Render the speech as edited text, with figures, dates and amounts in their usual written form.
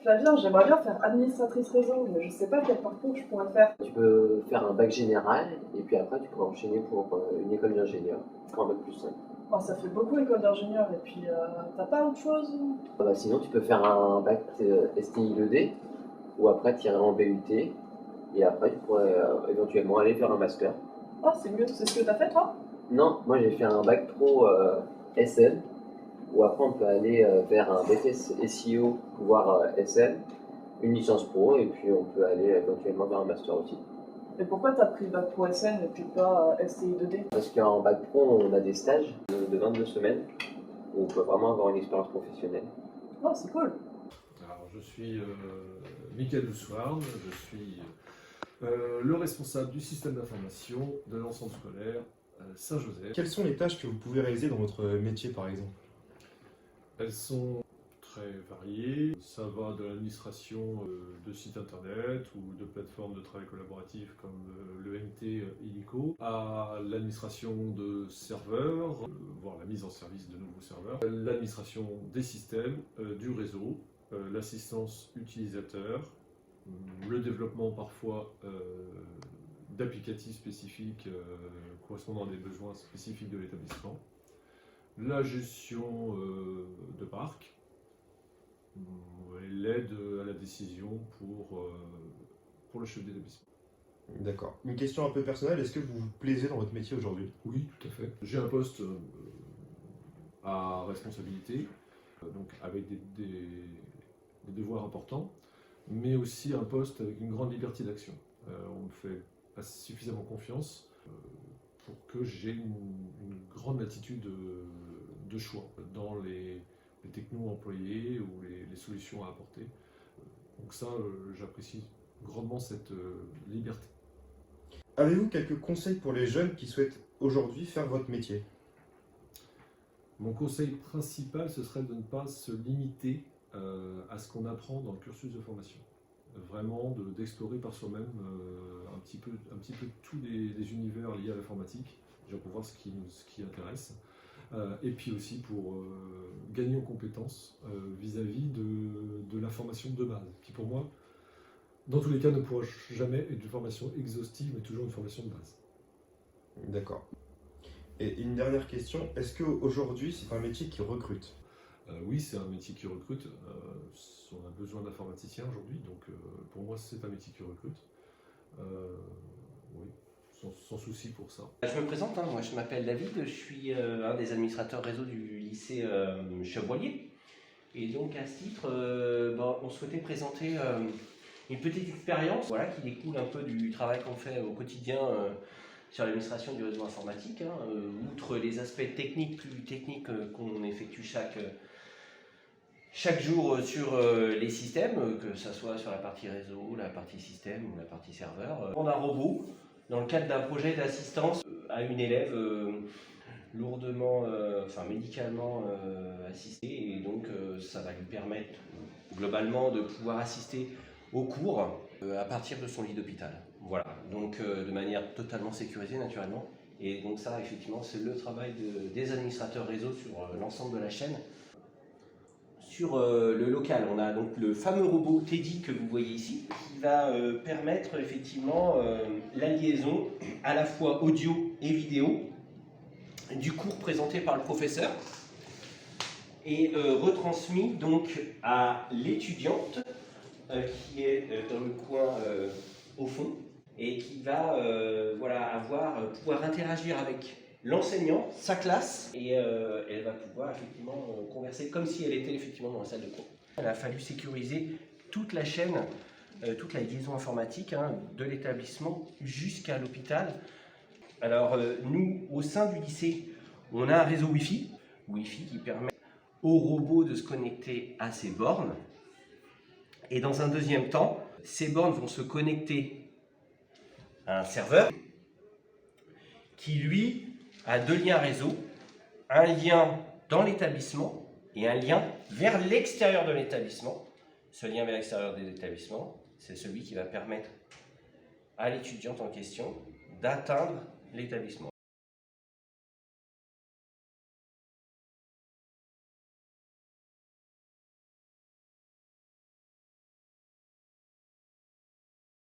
Flavien, j'aimerais bien faire administratrice réseau, mais je sais pas quel parcours je pourrais faire. Tu peux faire un bac général et puis après tu pourras enchaîner pour une école d'ingénieur, pour un bac plus 5. Oh, ça fait beaucoup école d'ingénieur, et puis t'as pas autre chose? Sinon tu peux faire un bac STI 2D ou après tirer en BUT et après tu pourrais éventuellement aller faire un master. Oh, c'est mieux, c'est ce que t'as fait toi? Non, moi j'ai fait un bac pro SL ou après on peut aller vers un BTS SEO voire SL, une licence pro et puis on peut aller éventuellement vers un master aussi. Et pourquoi t'as pris bac pro SN et puis pas STI 2D? Parce qu'en bac pro, on a des stages de 22 semaines où on peut vraiment avoir une expérience professionnelle. Oh, c'est cool. Alors, je suis Michael Doussouarn, je suis le responsable du système d'information de l'ensemble scolaire Saint-Joseph. Quelles sont les tâches que vous pouvez réaliser dans votre métier par exemple? Elles sont très variées. Ça va de l'administration de sites internet ou de plateformes de travail collaboratif comme le MT Illico, à l'administration de serveurs, voire la mise en service de nouveaux serveurs, l'administration des systèmes, du réseau, l'assistance utilisateur, le développement parfois d'applicatifs spécifiques correspondant à des besoins spécifiques de l'établissement, la gestion de parc, et l'aide à la décision pour le chef d'établissement. D'accord. Une question un peu personnelle, est-ce que vous vous plaisez dans votre métier aujourd'hui? Oui, tout à fait. J'ai un poste à responsabilité, donc avec des devoirs importants, mais aussi un poste avec une grande liberté d'action. On me fait pas suffisamment confiance pour que j'ai une grande latitude de choix dans les technos employés ou les solutions à apporter. Donc ça, j'apprécie grandement cette liberté. Avez-vous quelques conseils pour les jeunes qui souhaitent aujourd'hui faire votre métier? Mon conseil principal, ce serait de ne pas se limiter à ce qu'on apprend dans le cursus de formation. Vraiment d'explorer par soi-même un petit peu tous les univers liés à l'informatique, déjà pour voir ce qui intéresse, et puis aussi pour gagner en compétences vis-à-vis de la formation de base, qui pour moi, dans tous les cas, ne pourra jamais être une formation exhaustive, mais toujours une formation de base. D'accord. Et une dernière question, est-ce qu'aujourd'hui c'est un métier qui recrute? Oui, c'est un métier qui recrute. On a besoin d'informaticiens aujourd'hui, donc pour moi c'est un métier qui recrute. Oui, sans souci pour ça. Je me présente, moi je m'appelle David, je suis un des administrateurs réseau du lycée Chevrolier. Et donc à ce titre, on souhaitait présenter une petite expérience qui découle un peu du travail qu'on fait au quotidien sur l'administration du réseau informatique. Outre les aspects plus techniques qu'on effectue chaque jour sur les systèmes, que ce soit sur la partie réseau, la partie système ou la partie serveur. On a un robot dans le cadre d'un projet d'assistance à une élève médicalement assistée, et donc ça va lui permettre globalement de pouvoir assister au cours à partir de son lit d'hôpital. Voilà, donc de manière totalement sécurisée naturellement. Et donc ça, effectivement, c'est le travail des administrateurs réseau sur l'ensemble de la chaîne. Sur le local, on a donc le fameux robot Teddy que vous voyez ici, qui va permettre effectivement la liaison à la fois audio et vidéo du cours présenté par le professeur et retransmis donc à l'étudiante qui est dans le coin au fond et qui va pouvoir interagir avec l'enseignant, sa classe, et elle va pouvoir effectivement converser comme si elle était effectivement dans la salle de cours. Il a fallu sécuriser toute la chaîne, toute la liaison informatique de l'établissement jusqu'à l'hôpital. Alors nous, au sein du lycée, on a un réseau Wi-Fi qui permet au robot de se connecter à ses bornes. Et dans un deuxième temps, ces bornes vont se connecter à un serveur qui, lui, a deux liens réseau, un lien dans l'établissement et un lien vers l'extérieur de l'établissement. Ce lien vers l'extérieur de l'établissement, c'est celui qui va permettre à l'étudiante en question d'atteindre l'établissement.